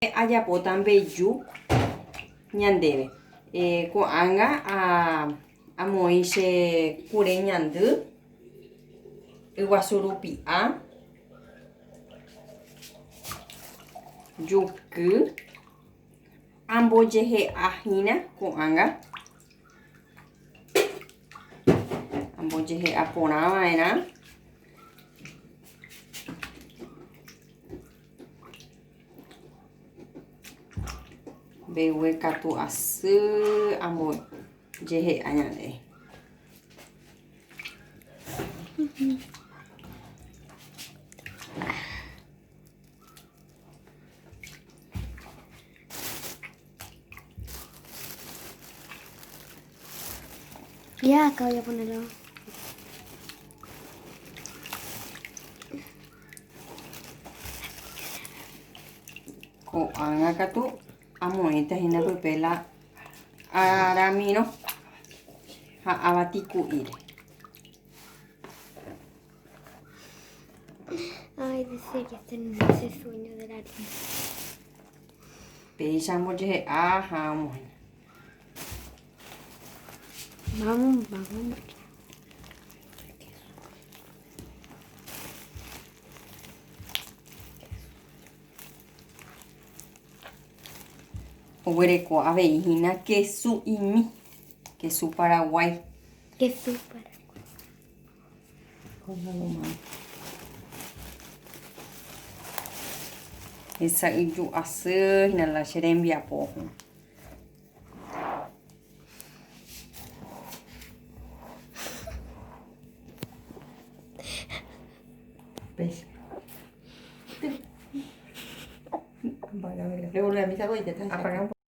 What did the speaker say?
Ajapóta mbeju ñandéve. Ko'ág̃a amoĩ che kure ñandy yguasu rupi'a, juky, ambojehe'ahína ko'ág̃a, ambojehe'a porãva'erã, mbegue katu asy ambojehe'a ñande. Ya, acá voy a ponerlo. Ko'ág̃a katu amoĩta hína pype la aramírõ ha avatiku'íre. Ay, de serio, tengo ese sueño de la harina. Péicha ambojehe'a ha amoĩ. Vamos. Oguereko aveihína kesu imi, kesu Paraguay. Qué súper. Hesa'yju asýhína la che rembiapo. Apaga un